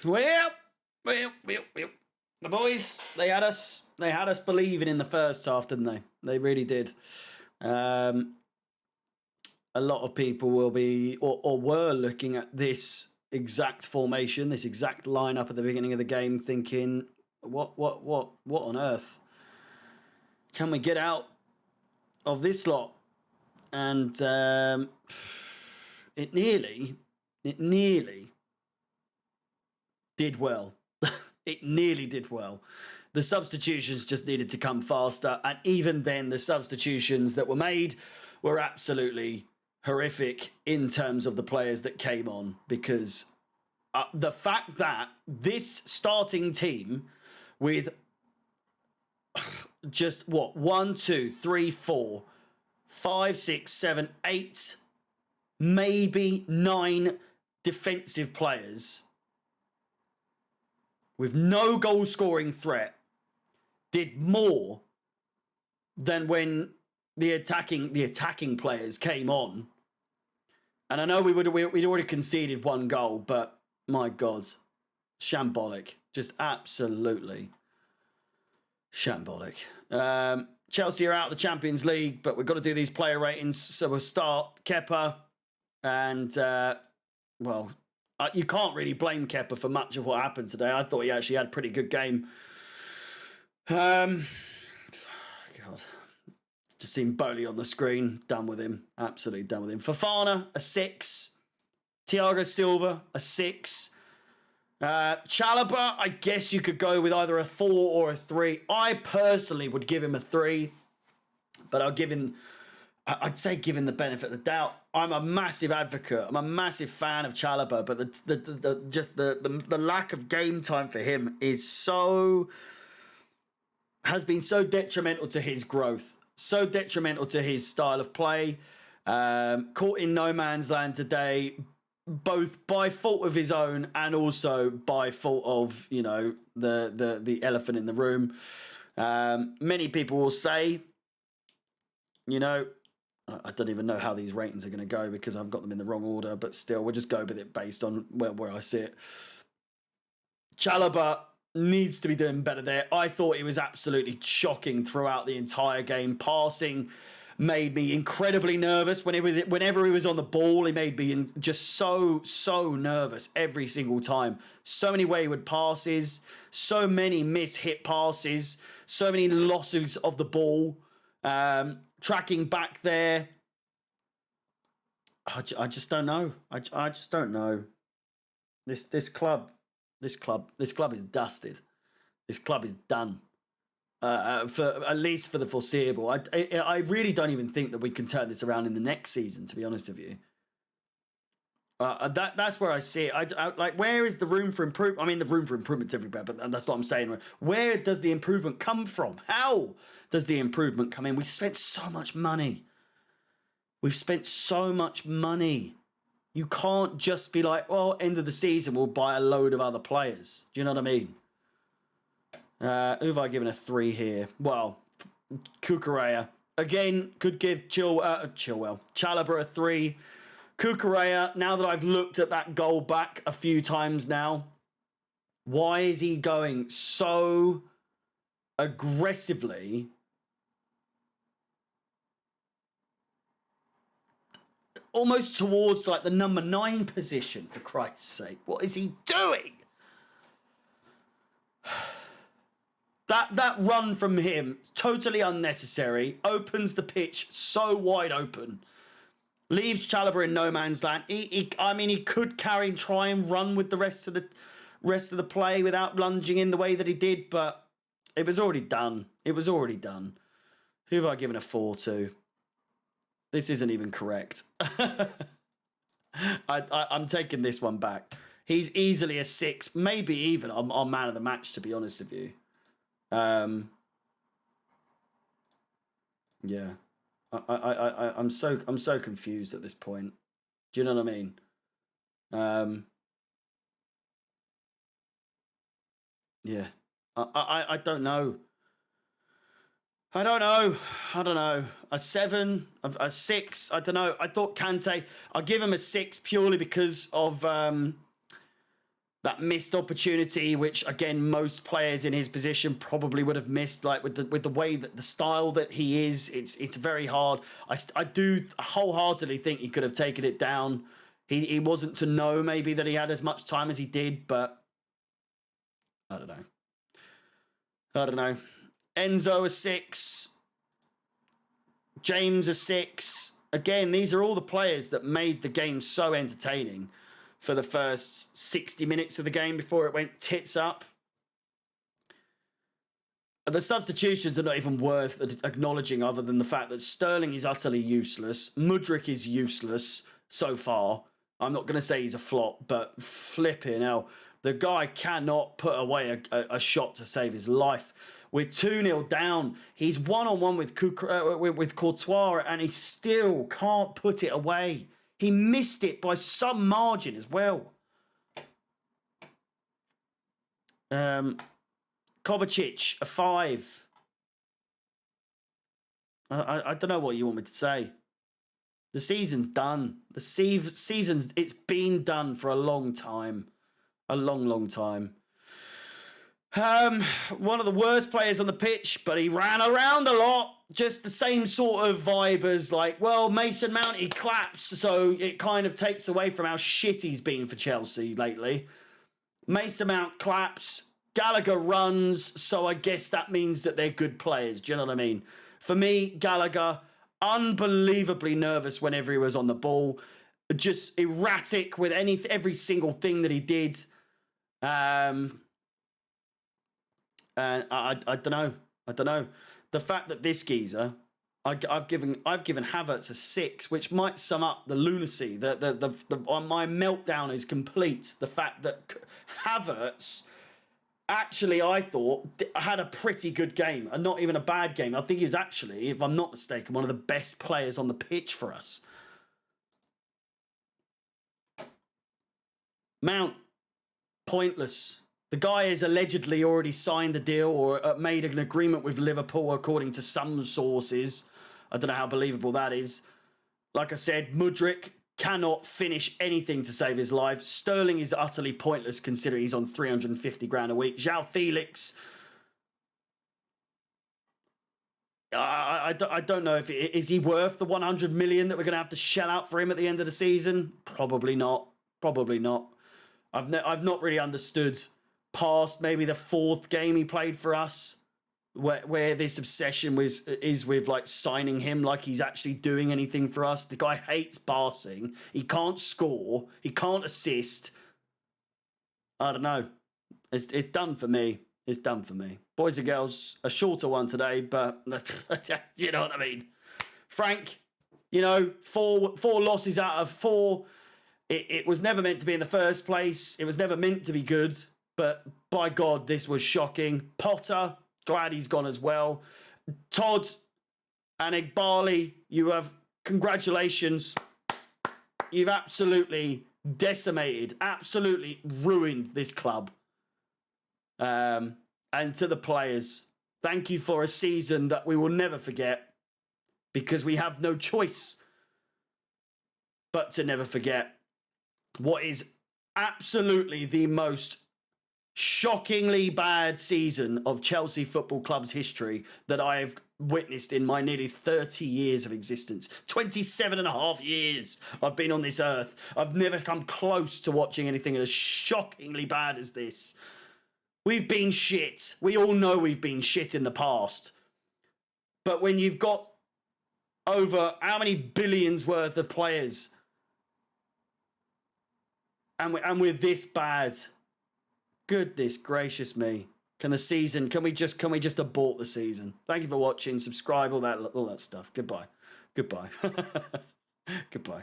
Well. The boys, they had us believing in the first half, didn't they? They really did. A lot of people will be or were looking at this exact formation, this exact lineup at the beginning of the game, thinking, what on earth can we get out of this lot? And it nearly did well. It nearly did well. The substitutions just needed to come faster. And even then, the substitutions that were made were absolutely horrific in terms of the players that came on. Because the fact that this starting team with just 1, 2, 3, 4, 5, 6, 7, 8, maybe 9 defensive players with no goal-scoring threat did more than when the attacking players came on. And I know we'd already conceded 1 goal, but my God, shambolic, just absolutely shambolic. Chelsea are out of the Champions League, but we've got to do these player ratings, so we'll start Kepa, and you can't really blame Kepa for much of what happened today. I thought he actually had a pretty good game. God. Just seen Bowley on the screen. Done with him. Absolutely done with him. Fofana, a 6. Thiago Silva, a 6. Chalobah, I guess you could go with either a 4 or a 3. I personally would give him a 3. But I'd say given the benefit of the doubt. I'm a massive advocate. I'm a massive fan of Chalobah, but the lack of game time for him has been so detrimental to his growth, so detrimental to his style of play. Caught in no man's land today, both by fault of his own and also by fault of the elephant in the room. Many people will say, I don't even know how these ratings are going to go because I've got them in the wrong order, but still, we'll just go with it based on where I sit. Chalobah needs to be doing better there. I thought he was absolutely shocking throughout the entire game. Passing made me incredibly nervous. Whenever he was on the ball, he made me just so nervous every single time. So many wayward passes, so many miss-hit passes, so many losses of the ball. Tracking back there, I just don't know. I just don't know. This club is dusted. This club is done. For at least for the foreseeable. I really don't even think that we can turn this around in the next season. To be honest with you, that's where I see it. I like, where is the room for improvement? I mean, the room for improvement's everywhere, but that's what I'm saying. Where does the improvement come from? How does the improvement come in? We spent so much money. We've spent so much money. You can't just be like, well, end of the season, we'll buy a load of other players. Do you know what I mean? Who have I given a 3 here? Well, Cucurella. Again, could give Chalobah a 3. Cucurella, now that I've looked at that goal back a few times now, why is he going so aggressively almost towards like the number 9 position, for Christ's sake? What is he doing? That run from him, totally unnecessary, opens the pitch so wide open. Leaves Chalobah in no man's land. He could try and run with the rest of the play without lunging in the way that he did, but it was already done. Who have I given a 4 to? This isn't even correct. I'm taking this one back. He's easily a 6, maybe even on man of the match, to be honest with you. Yeah. I'm so confused at this point. Do you know what I mean? Yeah. I don't know. I don't know. A 7, a 6. I don't know. I thought Kante. I'll give him a 6 purely because of That missed opportunity, which again most players in his position probably would have missed. Like with the way that the style that he is, it's very hard. I do wholeheartedly think he could have taken it down. He wasn't to know maybe that he had as much time as he did, but I don't know. I don't know. Enzo a 6. James a 6. Again, these are all the players that made the game so entertaining for the first 60 minutes of the game before it went tits up. The substitutions are not even worth acknowledging other than the fact that Sterling is utterly useless. Mudryk is useless so far. I'm not going to say he's a flop, but flipping hell. The guy cannot put away a shot to save his life. We're 2-0 down. He's one-on-one with Courtois, and he still can't put it away. He missed it by some margin as well. Kovacic, a 5. I don't know what you want me to say. The season's done. The season's, it's been done for a long time. A long, long time. One of the worst players on the pitch, but he ran around a lot. Just the same sort of vibe as like, well, Mason Mount, he claps, so it kind of takes away from how shit he's been for Chelsea lately. Mason Mount claps, Gallagher runs, so I guess that means that they're good players. Do you know what I mean? For me, Gallagher, unbelievably nervous whenever he was on the ball. Just erratic with every single thing that he did. And I don't know. I don't know. The fact that this geezer, I've given Havertz a 6, which might sum up the lunacy. My meltdown is complete. The fact that Havertz actually, I thought, had a pretty good game, and not even a bad game. I think he was actually, if I'm not mistaken, one of the best players on the pitch for us. Mount, pointless. The guy has allegedly already signed a deal or made an agreement with Liverpool, according to some sources. I don't know how believable that is. Like I said, Mudryk cannot finish anything to save his life. Sterling is utterly pointless considering he's on 350 grand a week. João Felix, I don't know if is he worth the 100 million that we're going to have to shell out for him at the end of the season? Probably not. Probably not. I've not really understood past maybe the 4th game he played for us, where this obsession is with like signing him like he's actually doing anything for us. The guy hates passing. He can't score. He can't assist. I don't know. It's done for me. It's done for me. Boys and girls, a shorter one today, but you know what I mean. Frank, you know, four losses out of 4. It was never meant to be in the first place. It was never meant to be good. But by God, this was shocking. Potter, glad he's gone as well. Todd and Igbali, you have congratulations. You've absolutely decimated, absolutely ruined this club. And to the players, thank you for a season that we will never forget, because we have no choice but to never forget what is absolutely the most shockingly bad season of Chelsea Football Club's history that I have witnessed in my nearly 30 years of existence. 27 and a half years I've been on this earth. I've never come close to watching anything as shockingly bad as this. We've been shit. We all know we've been shit in the past. But when you've got over how many billions worth of players and we're this bad, goodness gracious me. Can we just abort the season? Thank you for watching. Subscribe, all that stuff. Goodbye. Goodbye. Goodbye.